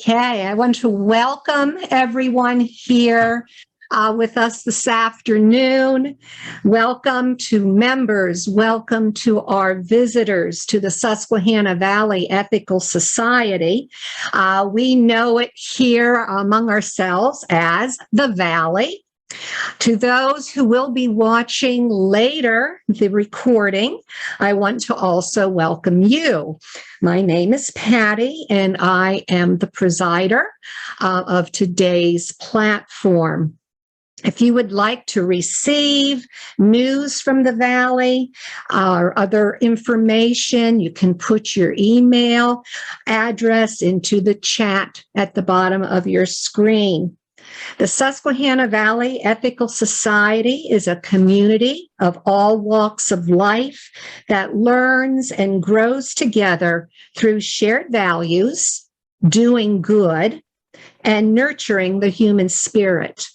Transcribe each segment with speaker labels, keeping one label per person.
Speaker 1: Okay, I want to welcome everyone here with us this afternoon. Welcome to members, welcome to our visitors to the Susquehanna Valley Ethical Society. We know it here among ourselves as the Valley. To those who will be watching later the recording, I want to also welcome you. My name is Pattie, and I am the presider of today's platform. If you would like to receive news from the Valley or other information, you can put your email address into the chat at the bottom of your screen. The Susquehanna Valley Ethical Society is a community of all walks of life that learns and grows together through shared values, doing good, and nurturing the human spirit.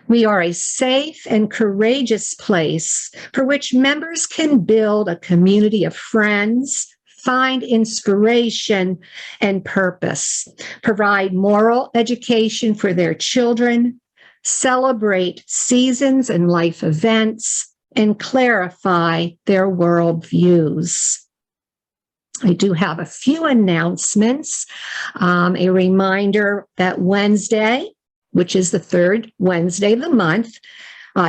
Speaker 1: We are a safe and courageous place for which members can build a community of friends, find inspiration and purpose, provide moral education for their children, celebrate seasons and life events, and clarify their worldviews. I do have a few announcements. A reminder that Wednesday, which is the third Wednesday of the month,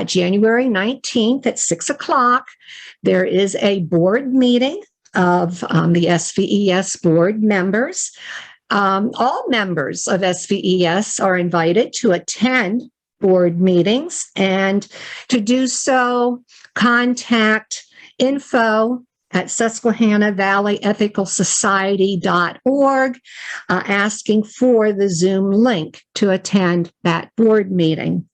Speaker 1: January 19th at 6 o'clock, there is a board meeting of the SVES board members. All members of SVES are invited to attend board meetings, and to do so, contact info at Susquehanna Valley Ethical Society.org, asking for the Zoom link to attend that board meeting.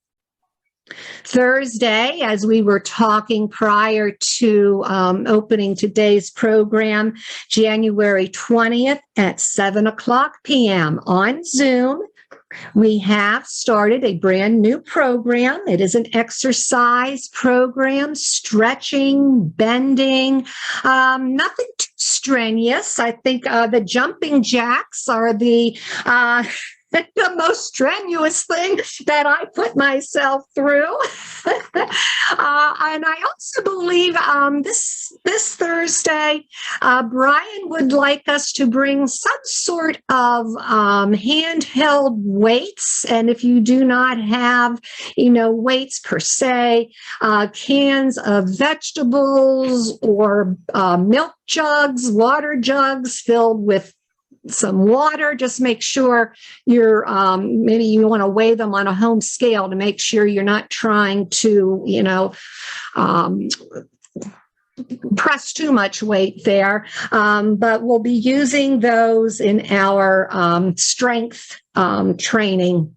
Speaker 1: Thursday, as we were talking prior to opening today's program, January 20th at 7 o'clock p.m. on Zoom, we have started a brand new program. It is an exercise program, stretching, bending, nothing too strenuous. I think the jumping jacks are the most strenuous thing that I put myself through. And I also believe this Thursday, Brian would like us to bring some sort of handheld weights. And if you do not have, weights per se, cans of vegetables or milk jugs, water jugs filled with some water, just make sure you're, maybe you want to weigh them on a home scale to make sure you're not trying to, press too much weight there. But we'll be using those in our strength training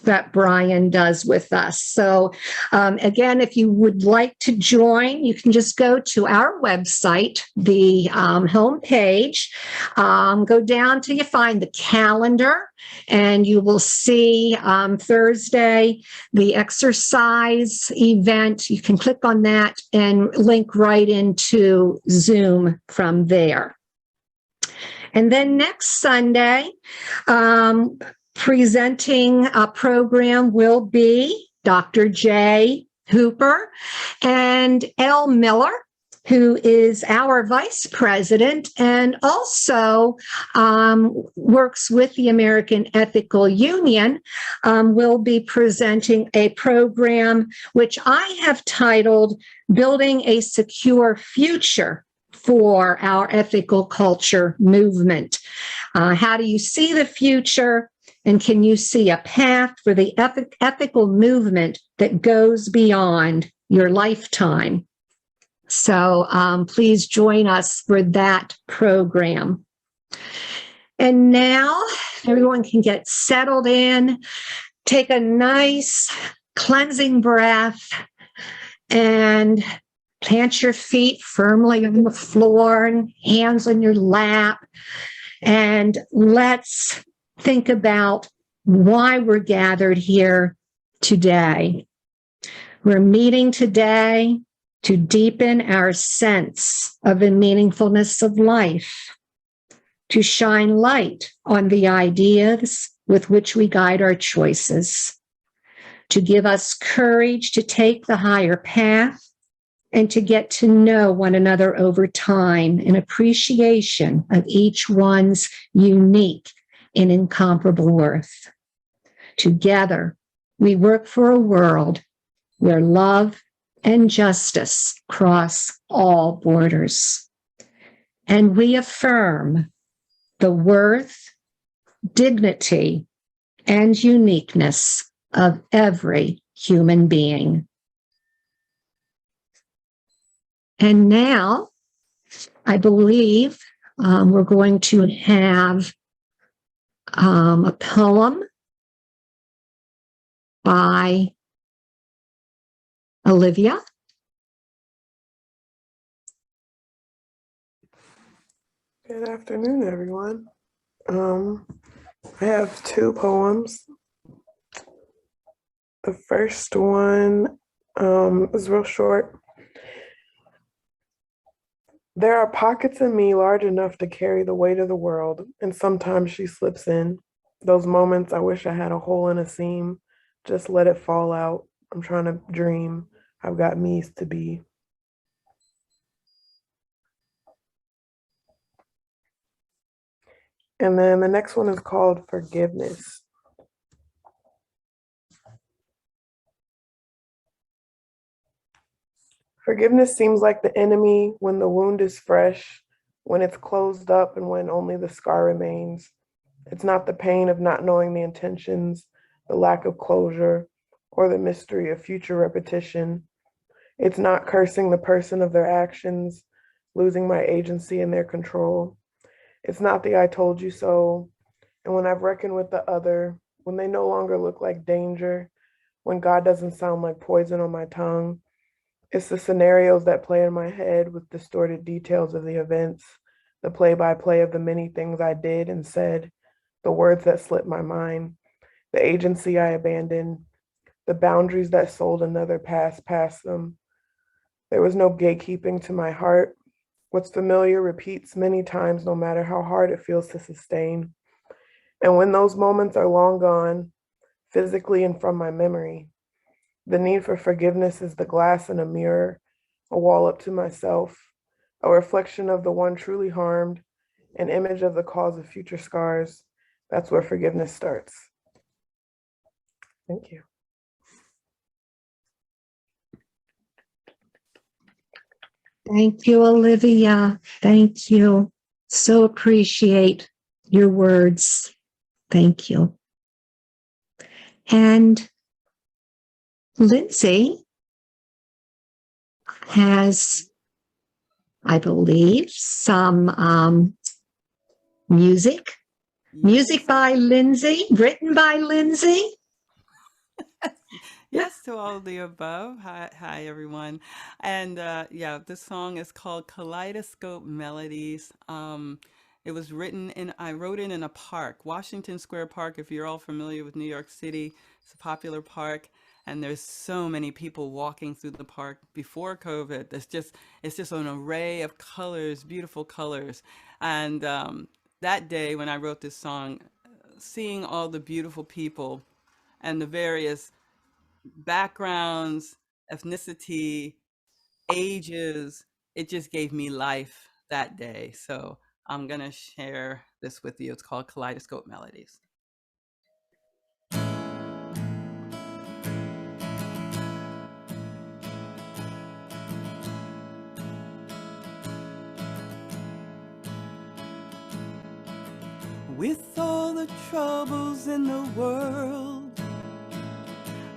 Speaker 1: that Brian does with us. So again, if you would like to join, you can just go to our website, the homepage, go down till you find the calendar, and you will see Thursday, the exercise event. You can click on that and link right into Zoom from there. And then next Sunday, presenting a program will be Dr. J. Hooper and L. Miller, who is our vice president and also works with the American Ethical Union, will be presenting a program which I have titled Building a Secure Future for Our Ethical Culture Movement. How do you see the future? And can you see a path for the ethical movement that goes beyond your lifetime? So please join us for that program. And now everyone can get settled in, take a nice cleansing breath, and plant your feet firmly on the floor and hands on your lap. And let's think about why we're gathered here today. We're meeting today to deepen our sense of the meaningfulness of life, to shine light on the ideas with which we guide our choices, to give us courage to take the higher path and to get to know one another over time in appreciation of each one's unique and incomparable worth. Together, we work for a world where love and justice cross all borders. And we affirm the worth, dignity, and uniqueness of every human being. And now, I believe we're going to have a poem by Olivia.
Speaker 2: Good afternoon, everyone. I have two poems. The first one is real short. There are pockets in me large enough to carry the weight of the world, and sometimes she slips in. Those moments I wish I had a hole in a seam. Just let it fall out. I'm trying to dream. I've got me's to be. And then the next one is called Forgiveness. Forgiveness seems like the enemy when the wound is fresh, when it's closed up and when only the scar remains. It's not the pain of not knowing the intentions, the lack of closure, or the mystery of future repetition. It's not cursing the person of their actions, losing my agency and their control. It's not the I told you so. And when I've reckoned with the other, when they no longer look like danger, when God doesn't sound like poison on my tongue, it's the scenarios that play in my head with distorted details of the events, the play-by-play of the many things I did and said, the words that slipped my mind, the agency I abandoned, the boundaries that sold another path past them. There was no gatekeeping to my heart. What's familiar repeats many times, no matter how hard it feels to sustain. And when those moments are long gone, physically and from my memory, the need for forgiveness is the glass in a mirror, a wall up to myself, a reflection of the one truly harmed, an image of the cause of future scars. That's where forgiveness starts. Thank you.
Speaker 1: Thank you, Olivia. Thank you. So appreciate your words. Thank you. And Lindsey has, I believe, some music. Music by Lindsey, written by Lindsey.
Speaker 3: Yes, to all of the above. Hi everyone. And yeah, this song is called Kaleidoscope Melodies. It was I wrote it in a park, Washington Square Park. If you're all familiar with New York City, it's a popular park. And there's so many people walking through the park before COVID. It's just an array of colors, beautiful colors. And that day when I wrote this song, seeing all the beautiful people and the various backgrounds, ethnicity, ages, it just gave me life that day. So I'm going to share this with you. It's called Kaleidoscope Melodies. With all the troubles in the world,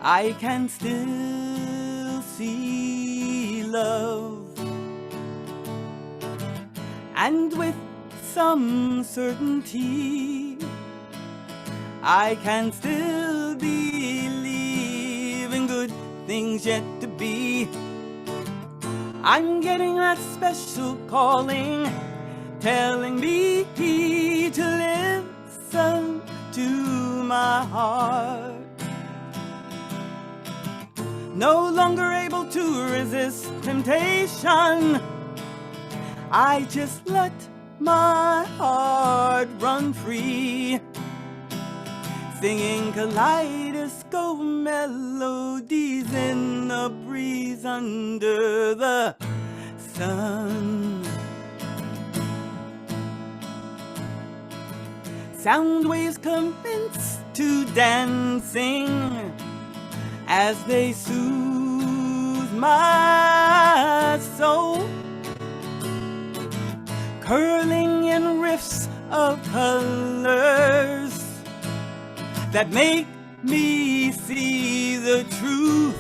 Speaker 3: I can still see love. And with some certainty, I can still believe in good things yet to be. I'm getting that special calling, telling me to listen to my heart. No longer able to resist temptation, I just let my heart run free, singing kaleidoscope melodies in the breeze under the sun. Sound waves commence to dancing as they soothe my soul, curling in riffs of colors that make me see the truth,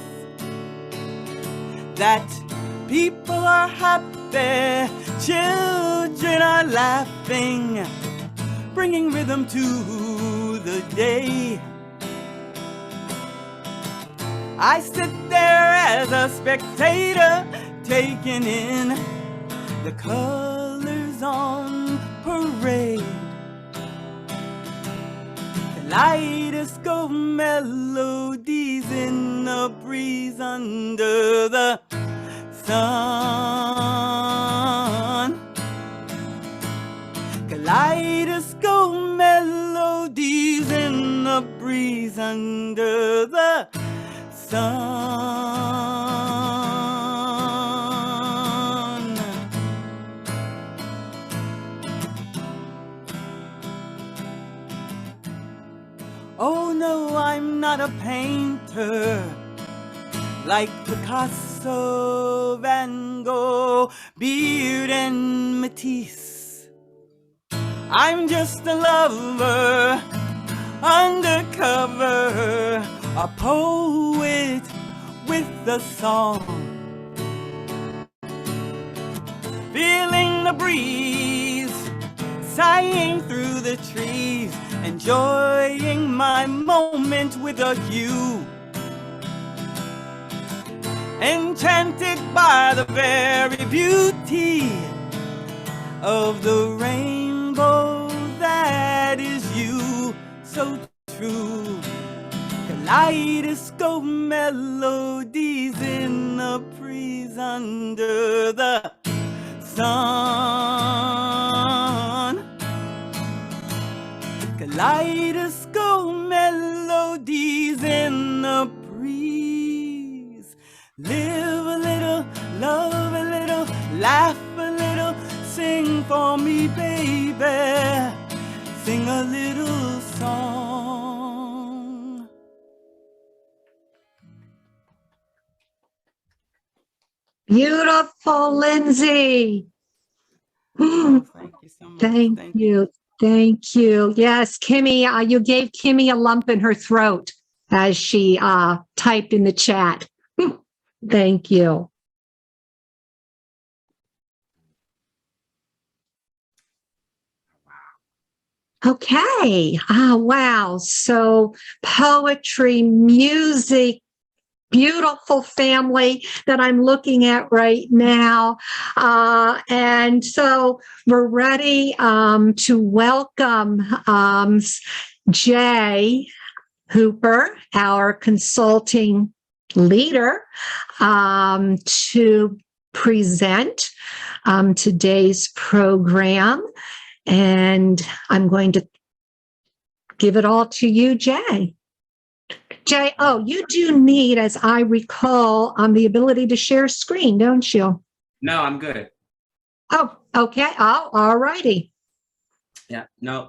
Speaker 3: that people are happy, children are laughing, bringing rhythm to the day. I sit there as a spectator, taking in the colors on parade. Kaleidoscope melodies in the breeze under the sun. Kaleidoscope melodies in the breeze under the sun. Oh no, I'm not a painter like Picasso, Van Gogh, Beard and Matisse. I'm just a lover, undercover, a poet with a song, feeling the breeze, sighing through the trees, enjoying my moment with a hue, enchanted by the very beauty of the rainbow that is you, so true. Kaleidoscope melodies in the breeze under the sun. Kaleidoscope melodies in the breeze. Live a little, love a little, laugh a little, sing for me, baby. Sing a little song.
Speaker 1: Beautiful, Lindsey.
Speaker 3: Oh, thank you so much.
Speaker 1: Thank you. Thank you. Yes, Kimmy, you gave Kimmy a lump in her throat as she typed in the chat. Thank you. Okay. Wow. So poetry, music, beautiful family that I'm looking at right now. And so we're ready to welcome Jay Hooper, our consulting leader, to present today's program. And I'm going to give it all to you, Jay. Jay, oh, you do need, as I recall, the ability to share screen, don't you?
Speaker 4: No, I'm good.
Speaker 1: Oh, okay. Oh, all righty.
Speaker 4: Yeah, no.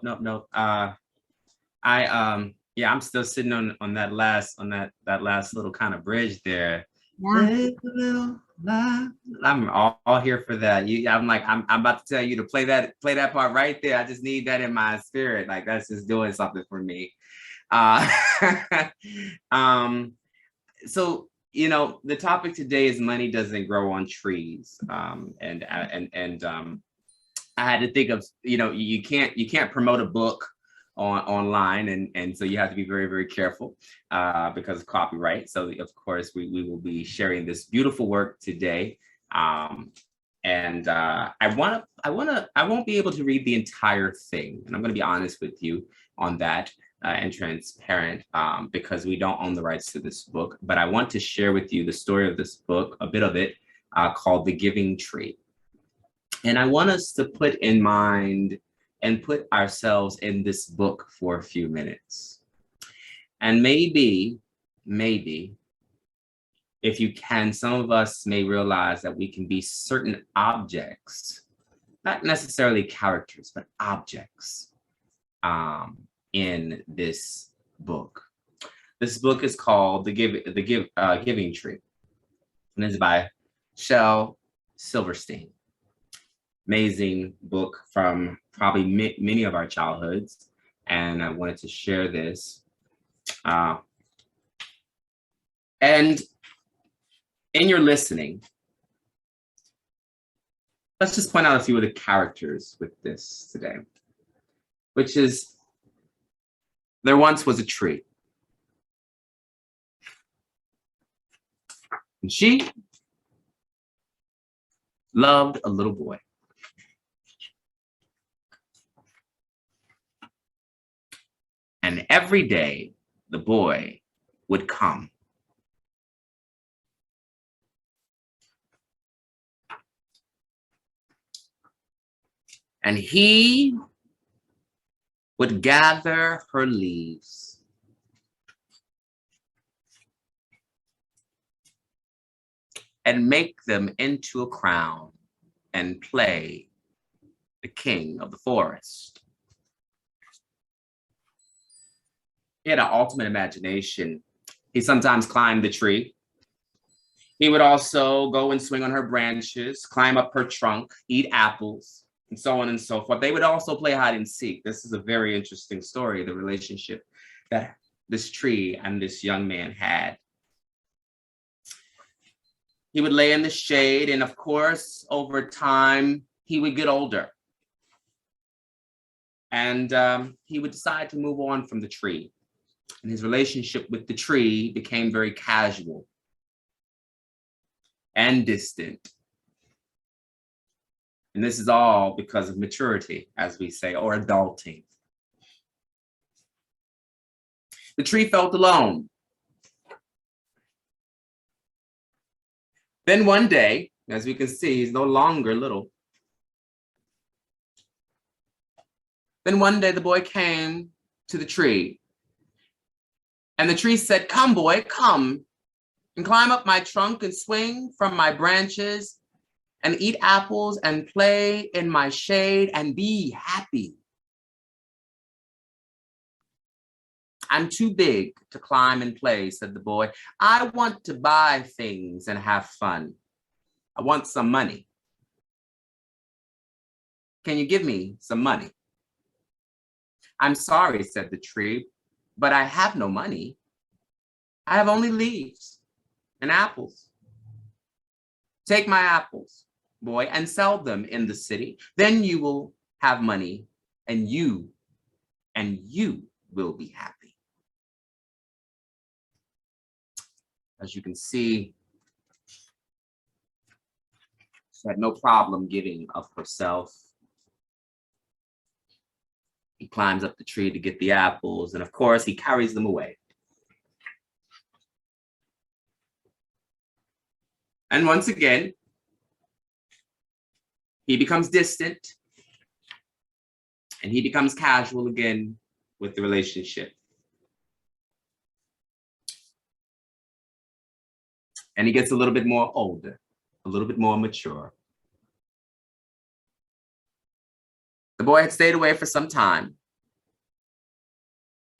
Speaker 4: I'm still sitting on that last little kind of bridge there.
Speaker 1: Yeah.
Speaker 4: I'm all here for that. I'm about to tell you to play that part right there. I just need that in my spirit. Like that's just doing something for me. So the topic today is money doesn't grow on trees. And I had to think of you can't promote a book online, and so you have to be very, very careful because of copyright. So of course we will be sharing this beautiful work today. And I won't be able to read the entire thing, and I'm going to be honest with you on that and transparent because we don't own the rights to this book. But I want to share with you the story of this book, a bit of it, called The Giving Tree. And I want us to put in mind and put ourselves in this book for a few minutes. And maybe, if you can, some of us may realize that we can be certain objects, not necessarily characters, but objects in this book. This book is called The Giving Tree, and it's by Shel Silverstein. Amazing book from probably many of our childhoods, and I wanted to share this. And in your listening, let's just point out a few of the characters with this today, which is, there once was a tree. And she loved a little boy. And every day, the boy would come. And he would gather her leaves and make them into a crown and play the king of the forest. He had an ultimate imagination. He sometimes climbed the tree. He would also go and swing on her branches, climb up her trunk, eat apples, and so on and so forth. They would also play hide and seek. This is a very interesting story, the relationship that this tree and this young man had. He would lay in the shade, and of course, over time, he would get older. And he would decide to move on from the tree. And his relationship with the tree became very casual and distant. And this is all because of maturity, as we say, or adulting. The tree felt alone. Then one day, as we can see, he's no longer little. Then one day the boy came to the tree. And the tree said, "Come, boy, come and climb up my trunk and swing from my branches and eat apples and play in my shade and be happy." "I'm too big to climb and play," said the boy. "I want to buy things and have fun. I want some money. Can you give me some money?" "I'm sorry," said the tree, "but I have no money. I have only leaves and apples. Take my apples, boy, and sell them in the city. Then you will have money, and you will be happy." As you can see, she had no problem giving of herself. He climbs up the tree to get the apples, and of course, he carries them away. And once again, he becomes distant, and he becomes casual again with the relationship. And he gets a little bit more older, a little bit more mature. The boy had stayed away for some time.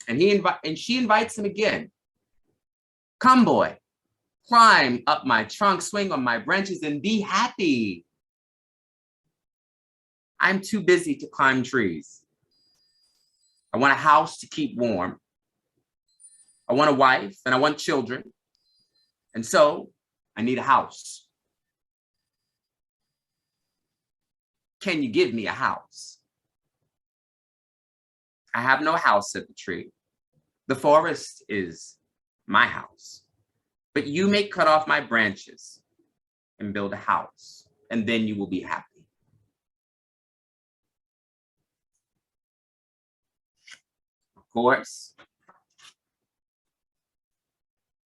Speaker 4: And she invites him again. "Come, boy, climb up my trunk, swing on my branches, and be happy. I'm too busy to climb trees. I want a house to keep warm. I want a wife and I want children. And so I need a house. Can you give me a house?" "I have no house," said the tree. "The forest is my house. But you may cut off my branches and build a house, and then you will be happy." Of course,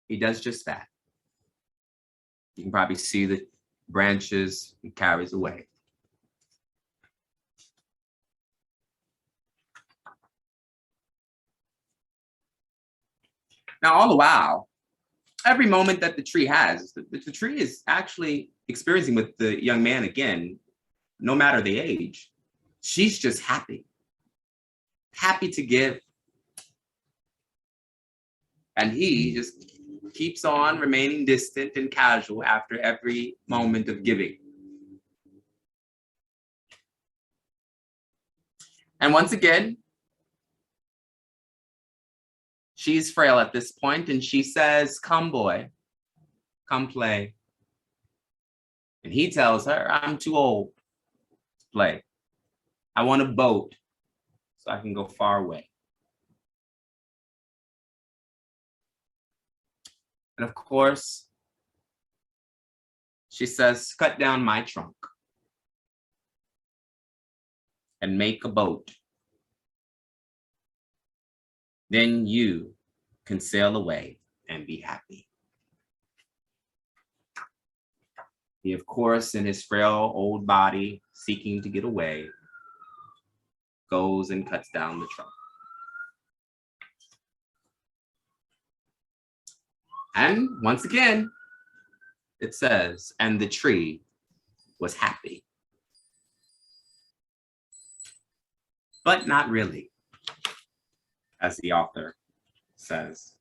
Speaker 4: he does just that. You can probably see the branches he carries away. Now, all the while, every moment that the tree has, the tree is actually experiencing with the young man again, no matter the age. She's just happy to give. And he just keeps on remaining distant and casual after every moment of giving. And once again, she's frail at this point, and she says, "Come, boy, come play." And he tells her, "I'm too old to play. I want a boat so I can go far away." And of course, she says, "Cut down my trunk and make a boat. Then you can sail away and be happy." He, of course, in his frail old body, seeking to get away, goes and cuts down the trunk. And once again, it says, "And the tree was happy." But not really, as the author says.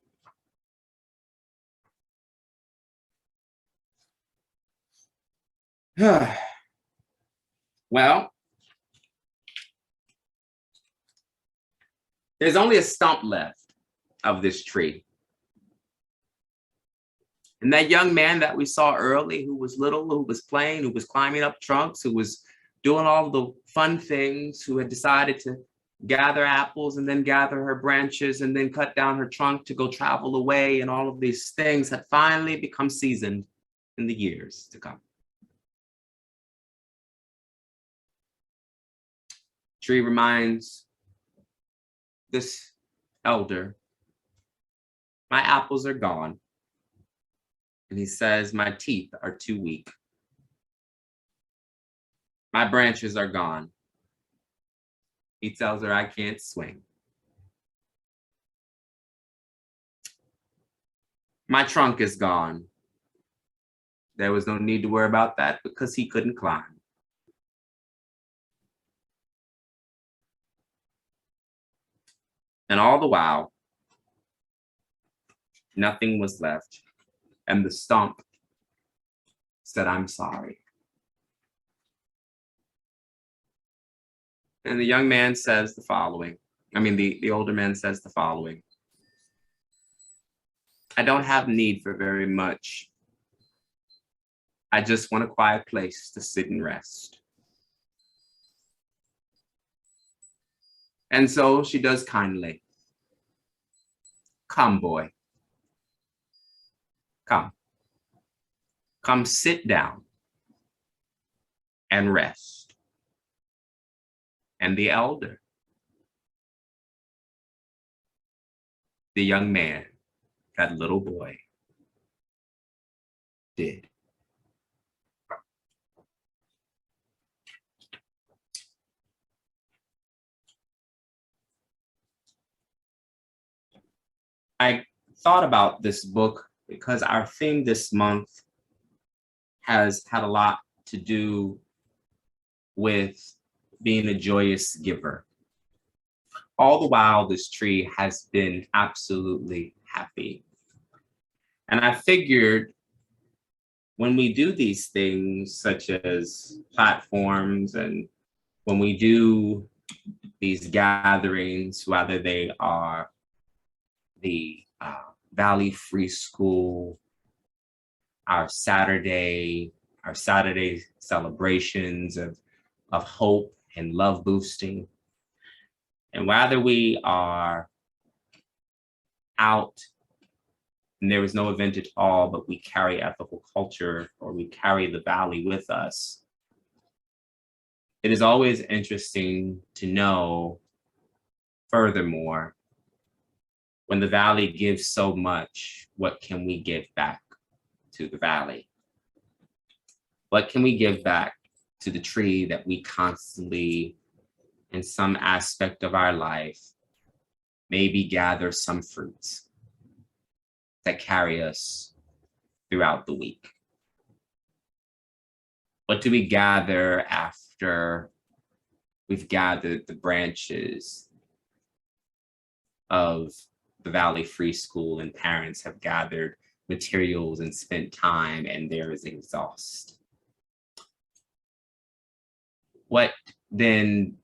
Speaker 4: Well, there's only a stump left of this tree. And that young man that we saw early, who was little, who was playing, who was climbing up trunks, who was doing all the fun things, who had decided to gather apples and then gather her branches and then cut down her trunk to go travel away, and all of these things had finally become seasoned in the years to come. Tree reminds this elder, "My apples are gone." And he says, "My teeth are too weak. My branches are gone." He tells her, "I can't swing. My trunk is gone." There was no need to worry about that because he couldn't climb. And all the while, nothing was left. And the stump said, "I'm sorry." And the young man says the following. The older man says the following: "I don't have need for very much. I just want a quiet place to sit and rest." And so she does kindly. "Come, boy. Come. Come sit down and rest." And the elder, the young man, that little boy, did. I thought about this book because our theme this month has had a lot to do with being a joyous giver. All the while, this tree has been absolutely happy. And I figured when we do these things, such as platforms, and when we do these gatherings, whether they are the Valley Free School, our Saturday celebrations of hope and love boosting, and whether we are out and there is no event at all, but we carry ethical culture or we carry the Valley with us, it is always interesting to know, furthermore, when the Valley gives so much, what can we give back to the Valley? What can we give back to the tree that we constantly, in some aspect of our life, maybe gather some fruits? that carry us throughout the week? What do we gather after we've gathered the branches of the Valley Free School and parents have gathered materials and spent time and there is exhaust? What then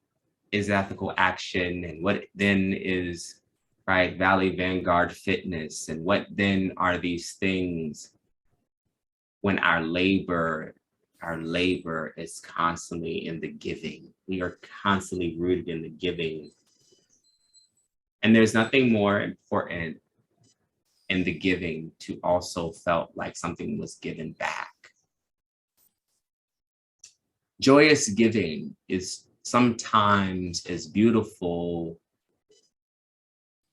Speaker 4: is ethical action, and what then is, right, Valley Vanguard fitness, and what then are these things when our labor is constantly in the giving? We are constantly rooted in the giving. And there's nothing more important in the giving to also felt like something was given back. Joyous giving is sometimes as beautiful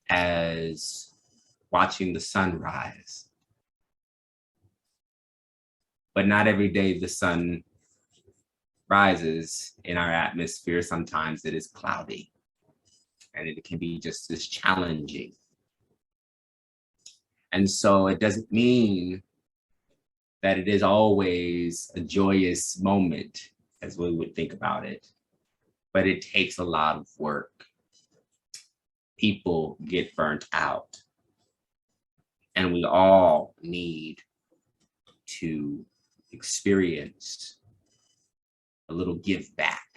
Speaker 4: as watching the sun rise. But not every day the sun rises in our atmosphere. Sometimes it is cloudy and it can be just as challenging. And so it doesn't mean that it is always a joyous moment as we would think about it, but it takes a lot of work. People get burnt out, and we all need to experience a little give back.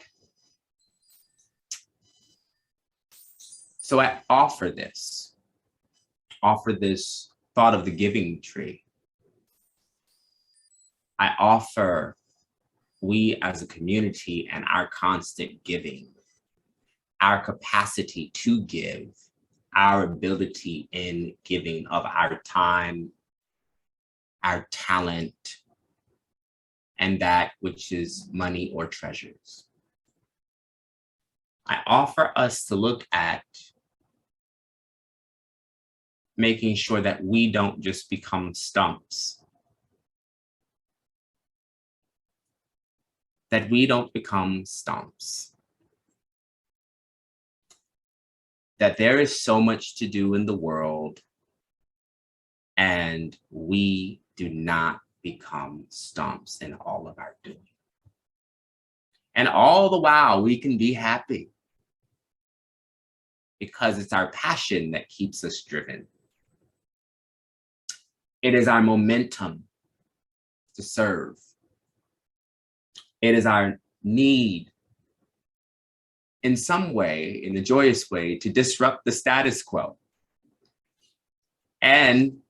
Speaker 4: So I offer this thought of the giving tree. I offer we as a community and our constant giving, our capacity to give, our ability in giving of our time, our talent, and that which is money or treasures. I offer us to look at making sure that we don't just become stumps, that we don't become stumps, that there is so much to do in the world and we do not become stumps in all of our doing. And all the while we can be happy because it's our passion that keeps us driven. It is our momentum to serve. It is our need in some way, in a joyous way, to disrupt the status quo. And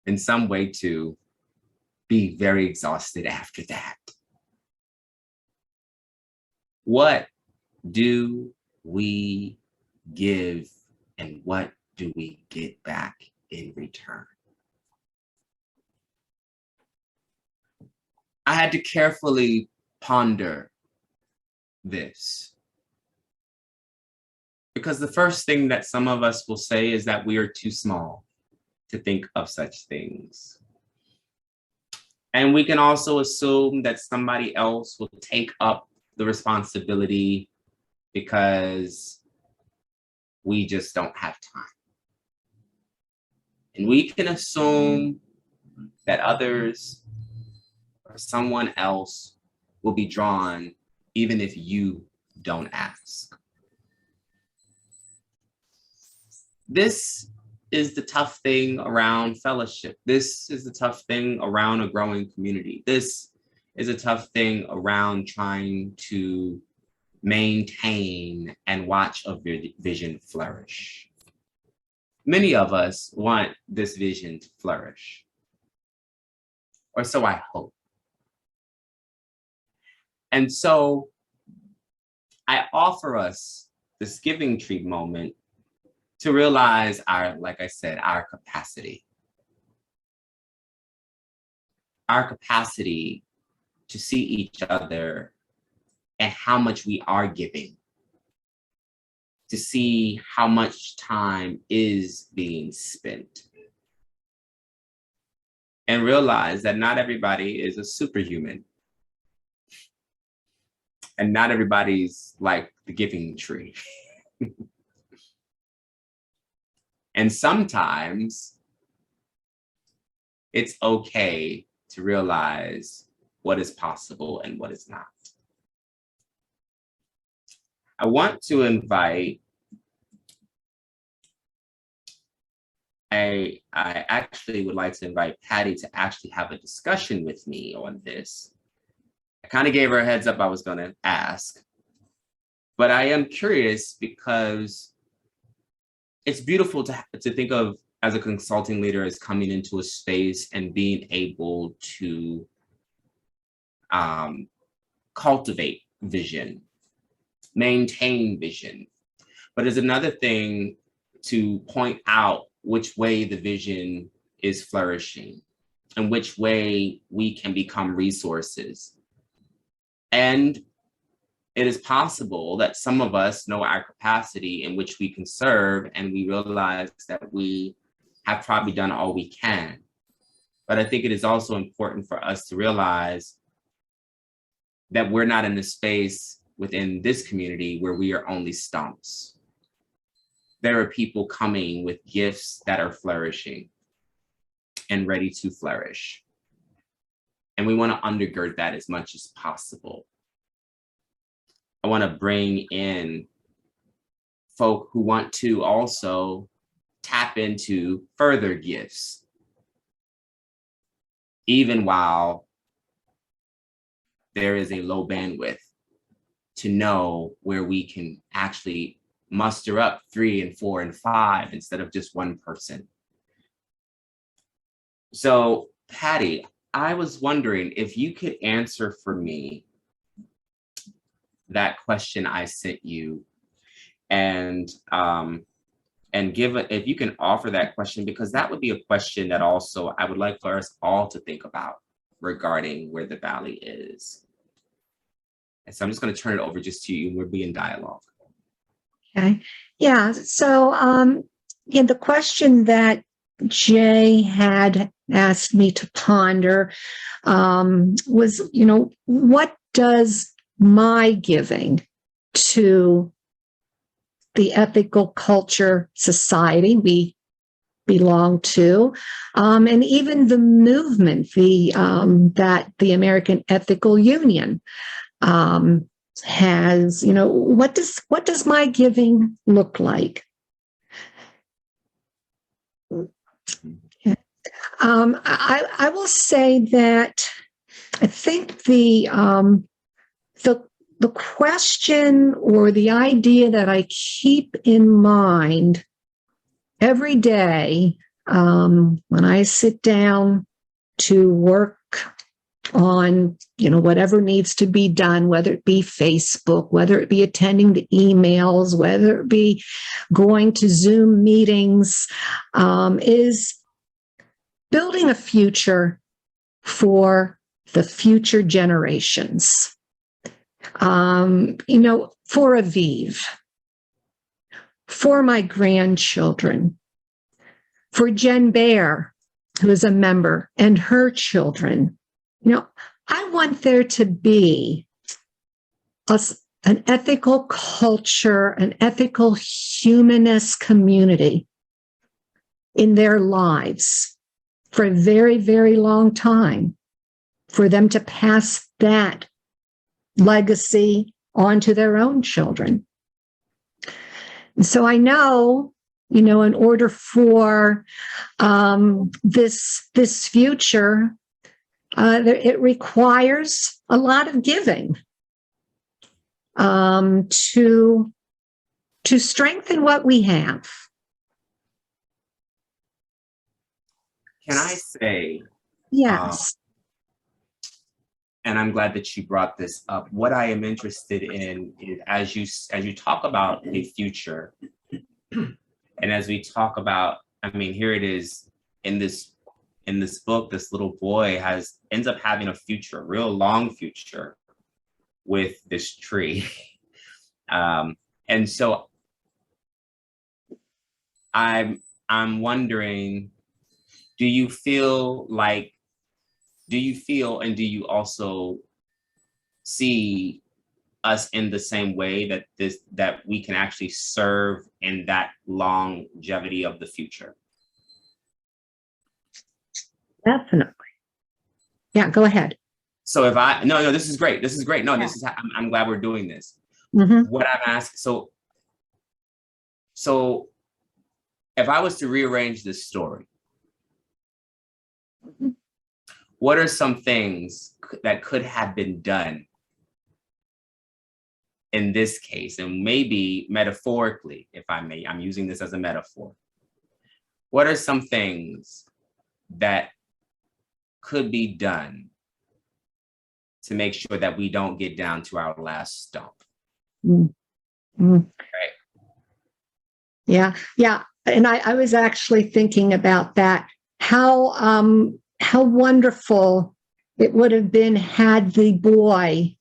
Speaker 4: in some way to be very exhausted after that. What do we give and what do we get back in return? I had to carefully ponder this, because the first thing that some of us will say is that we are too small to think of such things. And we can also assume that somebody else will take up the responsibility because we just don't have time. And we can assume that others or someone else will be drawn even if you don't ask. This is the tough thing around fellowship. This is the tough thing around a growing community. This is a tough thing around trying to maintain and watch a vision flourish. Many of us want this vision to flourish, or so I hope. And so I offer us this giving tree moment to realize our, like I said, our capacity. Our capacity to see each other and how much we are giving. To see how much time is being spent. And realize that not everybody is a superhuman. And not everybody's like the giving tree. And sometimes it's okay to realize what is possible and what is not. I want to invite I actually would like to invite Pattie to actually have a discussion with me on this. I kind of gave her a heads up I was going to ask, but I am curious because it's beautiful to think of as a consulting leader as coming into a space and being able to cultivate vision, maintain vision. But it's another thing to point out which way the vision is flourishing and which way we can become resources. And it is possible that some of us know our capacity in which we can serve, and we realize that we have probably done all we can. But I think it is also important for us to realize that we're not in a space within this community where we are only stumps. There are people coming with gifts that are flourishing and ready to flourish. And we want to undergird that as much as possible. I want to bring in folk who want to also tap into further gifts, even while there is a low bandwidth, to know where we can actually muster up 3 and 4 and 5 instead of just one person. So, Pattie, I was wondering if you could answer for me that question I sent you, and if you can offer that question, because that would be a question that also I would like for us all to think about regarding where the Valley is. And so I'm just going to turn it over just to you. We'll be in dialogue.
Speaker 1: Okay. Yeah. So, the question that Jay had asked me to ponder was, what does my giving to the ethical culture society we belong to, and even the movement, that the American Ethical Union has, what does my giving look like? I will say that I think the question or the idea that I keep in mind every day when I sit down to work on whatever needs to be done, whether it be Facebook, whether it be attending to emails, whether it be going to Zoom meetings, is building a future for the future generations. For Aviv, for my grandchildren, for Jen Bear, who is a member, and her children. I want there to be an ethical culture, an ethical humanist community in their lives for a very, very long time, for them to pass that legacy onto their own children. And so I know, in order for this future, it requires a lot of giving to strengthen what we have.
Speaker 4: Can I say?
Speaker 1: Yes.
Speaker 4: And I'm glad that you brought this up. What I am interested in is as you talk about a future, and as we talk about, here it is in this book, this little boy ends up having a future, a real long future with this tree. And so I'm wondering, do you feel and do you also see us in the same way that we can actually serve in that longevity of the future?
Speaker 1: Definitely. Yeah, go ahead.
Speaker 4: So if I, no, this is great. This is great. No,
Speaker 1: Yeah.
Speaker 4: this is, I'm glad we're doing this.
Speaker 1: Mm-hmm.
Speaker 4: What I'm asking, so if I was to rearrange this story, what are some things that could have been done in this case? And maybe metaphorically, if I may, I'm using this as a metaphor. What are some things that could be done to make sure that we don't get down to our last stump?
Speaker 1: Mm-hmm.
Speaker 4: Right.
Speaker 1: Yeah. And I was actually thinking about that. How wonderful it would have been had the boy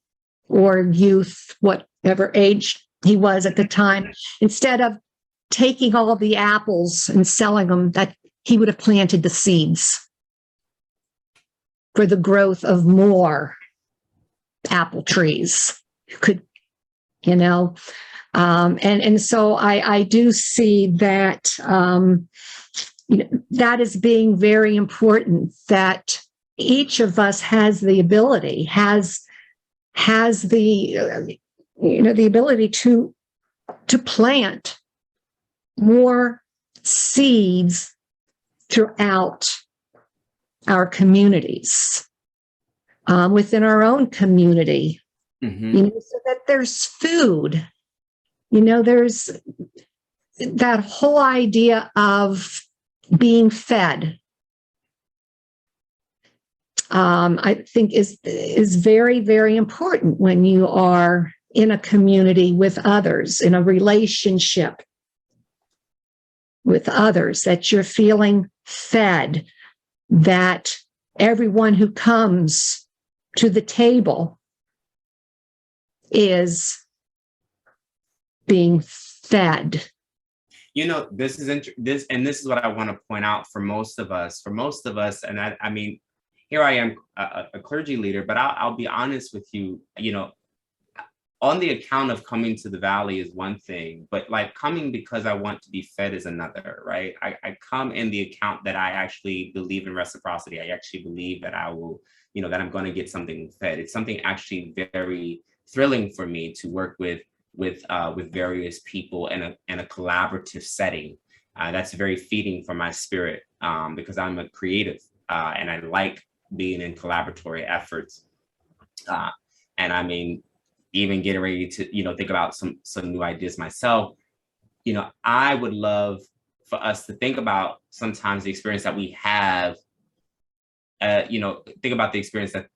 Speaker 1: or youth, whatever age he was at the time, instead of taking all the apples and selling them, that he would have planted the seeds for the growth of more apple trees. Could, and so I do see that that is being very important, that each of us has the ability, has the the ability to plant more seeds throughout our communities, within our own community, so that there's food. There's that whole idea of being fed. I think is very, very important when you are in a community with others, in a relationship with others, that you're feeling fed, that everyone who comes to the table is being fed.
Speaker 4: This is what I want to point out for most of us, and I mean, here I am, a clergy leader, but I'll be honest with you, on the account of coming to the Valley is one thing, but like coming because I want to be fed is another, right? I come in the account that I actually believe in reciprocity. I actually believe that I will, that I'm going to get something fed. It's something actually very thrilling for me to work with various people in a collaborative setting. That's very feeding for my spirit, because I'm a creative, and I like being in collaboratory efforts. And I mean, even getting ready to, think about some new ideas myself. I would love for us to think about sometimes the experience that we have, think about the experience that,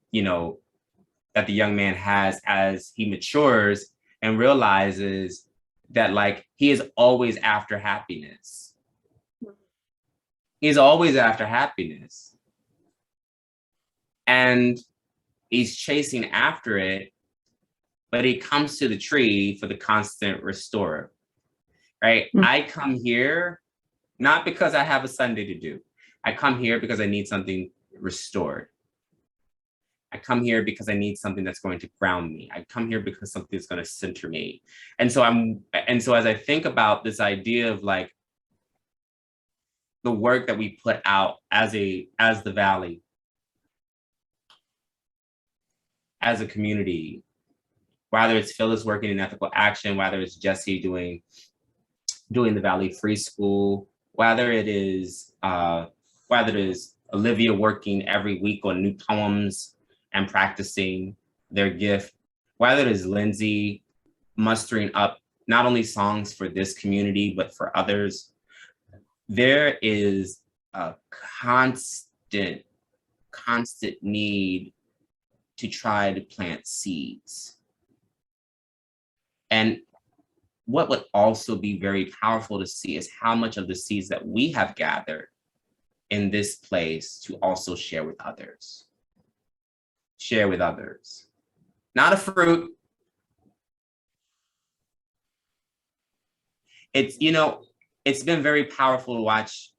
Speaker 4: that the young man has as he matures and realizes that like he is always after happiness. He's always after happiness. And he's chasing after it, but he comes to the tree for the constant restorer, right? Mm-hmm. I come here not because I have a Sunday to do. I come here because I need something restored. I come here because I need something that's going to ground me. I come here because something's going to center me. And so as I think about this idea of like the work that we put out as the Valley, as a community, whether it's Phyllis working in ethical action, whether it's Jesse doing the Valley Free School, whether it is Olivia working every week on new poems and practicing their gift, whether it is Lindsey mustering up not only songs for this community, but for others, there is a constant need to try to plant seeds. And what would also be very powerful to see is how much of the seeds that we have gathered in this place to also share with others. Share with others. Not a fruit. It's been very powerful to watch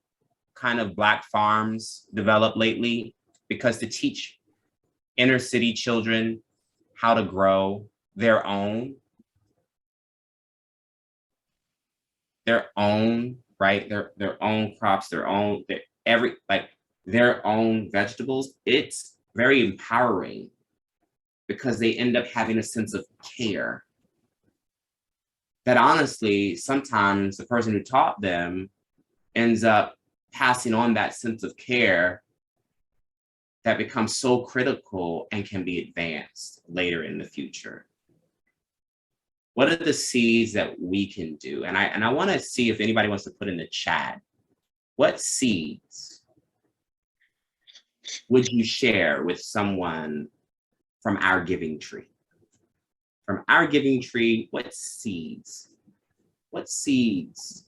Speaker 4: kind of Black farms develop lately, because to teach inner city children how to grow their own, right? Their own crops, their own vegetables, it's very empowering because they end up having a sense of care that honestly, sometimes the person who taught them ends up passing on that sense of care that becomes so critical and can be advanced later in the future. What are the seeds that we can do? And I want to see if anybody wants to put in the chat, what seeds would you share with someone from our giving tree? From our giving tree, what seeds? What seeds?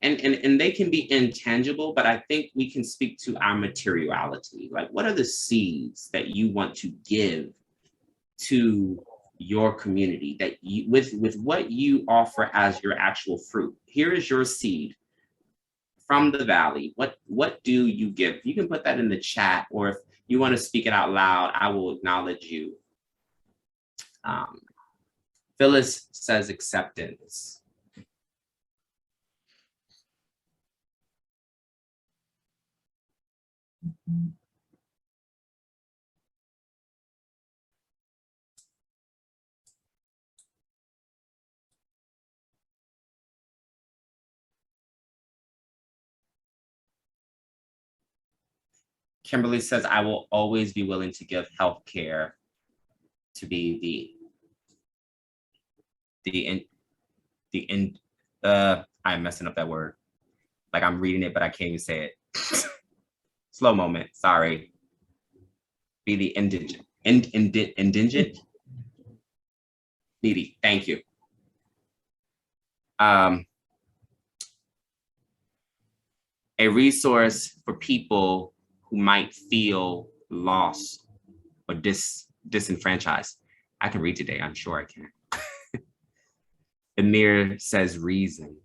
Speaker 4: And they can be intangible, but I think we can speak to our materiality. Like, what are the seeds that you want to give to your community that you, with what you offer as your actual fruit? Here is your seed from the valley. What do you give? You can put that in the chat, or if you want to speak it out loud, I will acknowledge you. Phyllis says acceptance. Kimberly says, I will always be willing to give healthcare to be I'm messing up that word. Like I'm reading it, but I can't even say it. Slow moment, sorry. Be the indigent, indigent, needy, thank you. A resource for people who might feel lost or disenfranchised. I can read today, I'm sure I can. Amir says reason.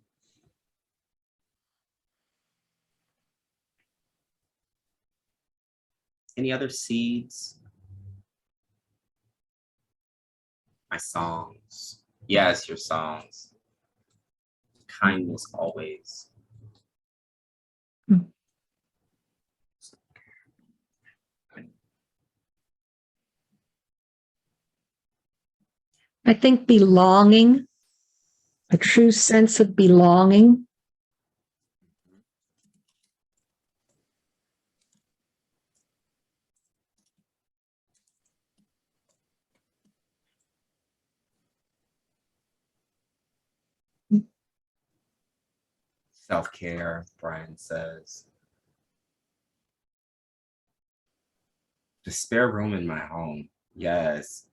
Speaker 4: Any other seeds? My songs. Yes, your songs. Kindness always.
Speaker 1: I think belonging, a true sense of belonging.
Speaker 4: Self-care, Brian says. The spare room in my home. Yes.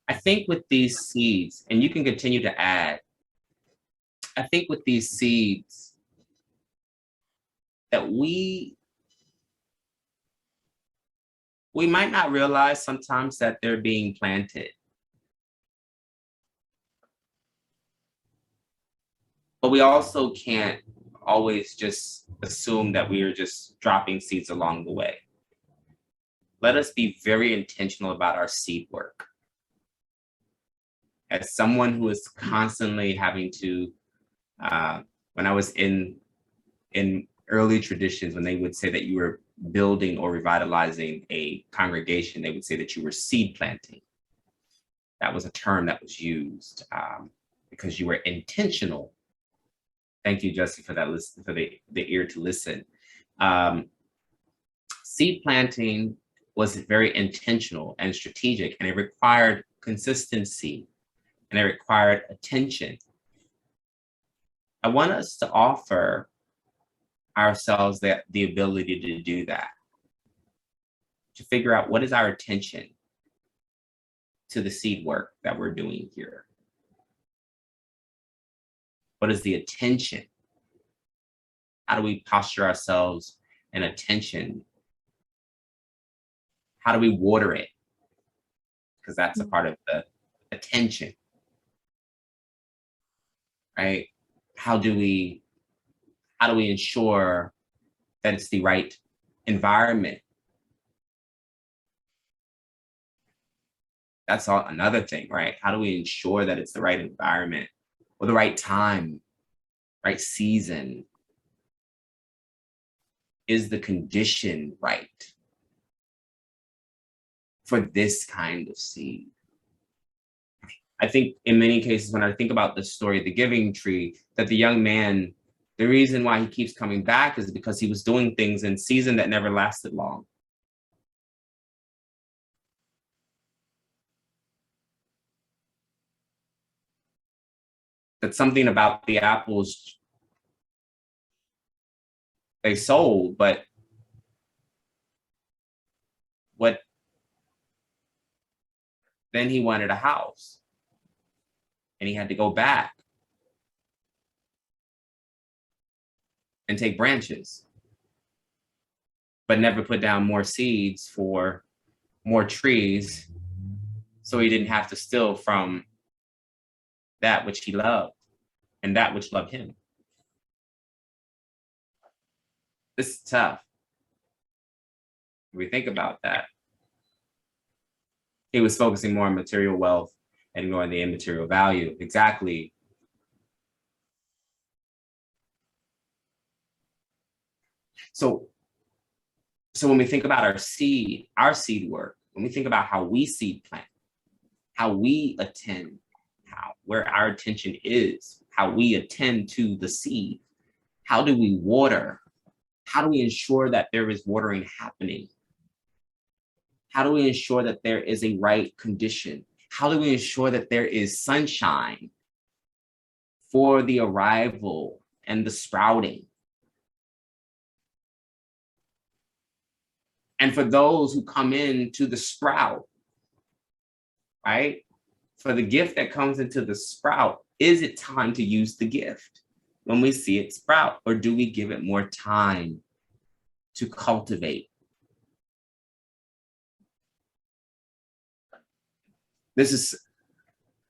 Speaker 4: I think with these seeds, and you can continue to add, I think with these seeds that we might not realize sometimes that they're being planted. But we also can't always just assume that we are just dropping seeds along the way. Let us be very intentional about our seed work. As someone who is constantly having to, when I was in early traditions, when they would say that you were building or revitalizing a congregation, they would say that you were seed planting. That was a term that was used because you were intentional. Thank you, Jesse, for that listen, for the ear to listen. Seed planting was very intentional and strategic, and it required consistency and it required attention. I want us to offer ourselves the ability to do that, to figure out what is our attention to the seed work that we're doing here. What is the attention? How do we posture ourselves in attention? How do we water it? Because that's a part of the attention, right? How do we ensure that it's the right environment? That's all another thing, right? How do we ensure that it's the right environment or the right time, right season? Is the condition right for this kind of seed? I think in many cases, when I think about the story of the giving tree, that the young man, the reason why he keeps coming back is because he was doing things in season that never lasted long. That something about the apples they sold, but what then he wanted a house and he had to go back and take branches, but never put down more seeds for more trees so he didn't have to steal from that which he loved and that which loved him. This is tough. When we think about that, he was focusing more on material wealth and ignoring the immaterial value. Exactly. So when we think about our seed work, when we think about how we seed plant, how we attend, where our attention is, how we attend to the seed, how do we water? How do we ensure that there is watering happening? How do we ensure that there is a right condition? How do we ensure that there is sunshine for the arrival and the sprouting? And for those who come into the sprout, right? For the gift that comes into the sprout, is it time to use the gift when we see it sprout? Or do we give it more time to cultivate? This is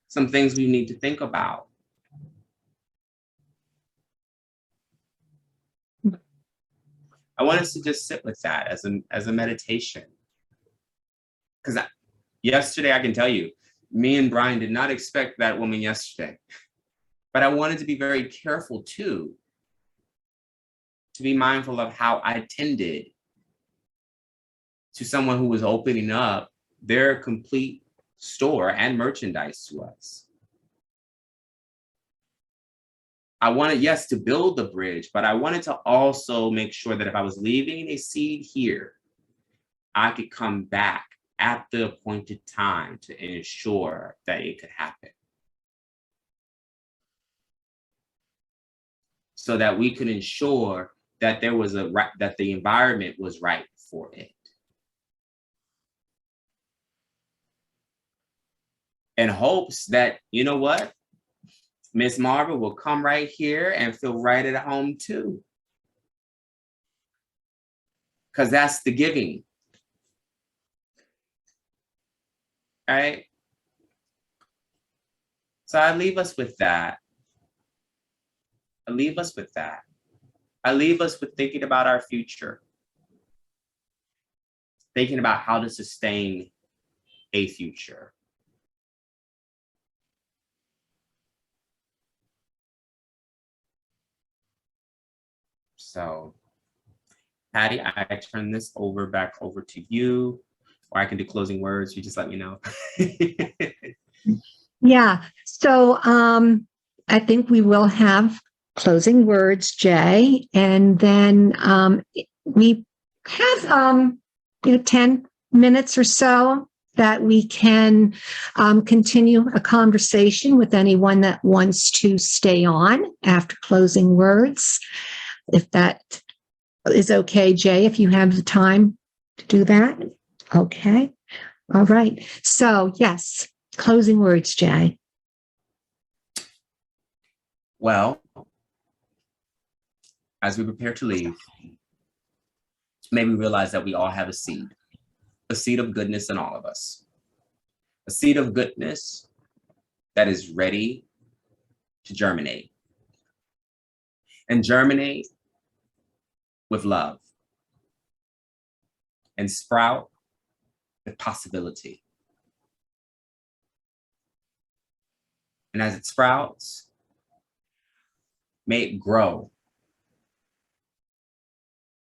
Speaker 4: some things we need to think about. I want us to just sit with that as a meditation. Because yesterday, I can tell you, me and Brian did not expect that woman yesterday. But I wanted to be very careful too, to be mindful of how I tended to someone who was opening up their complete store and merchandise to us. I wanted, yes, to build the bridge, but I wanted to also make sure that if I was leaving a seed here, I could come back at the appointed time to ensure that it could happen. So that we could ensure that there was that the environment was right for it. In hopes that, you know what, Miss Marva will come right here and feel right at home too. Because that's the giving. Right? So I leave us with that. I leave us with that. I leave us with thinking about our future. Thinking about how to sustain a future. So, Pattie, I turn this back over to you, or I can do closing words. You just let me know.
Speaker 1: Yeah. So I think we will have closing words, Jay, and then we have 10 minutes or so that we can continue a conversation with anyone that wants to stay on after closing words. If that is okay, Jay, if you have the time to do that. Okay. All right. So, yes, closing words, Jay.
Speaker 4: Well, as we prepare to leave, may we realize that we all have a seed of goodness in all of us, a seed of goodness that is ready to germinate and germinate with love and sprout with possibility. And as it sprouts, may it grow,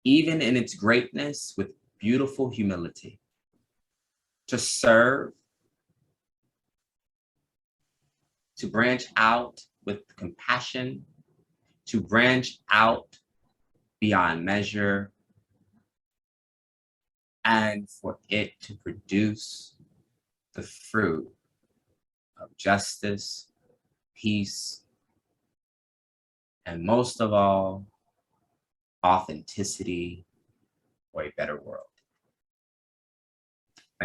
Speaker 4: even in its greatness, with beautiful humility, to serve, to branch out with compassion, to branch out beyond measure, and for it to produce the fruit of justice, peace, and most of all, authenticity for a better world.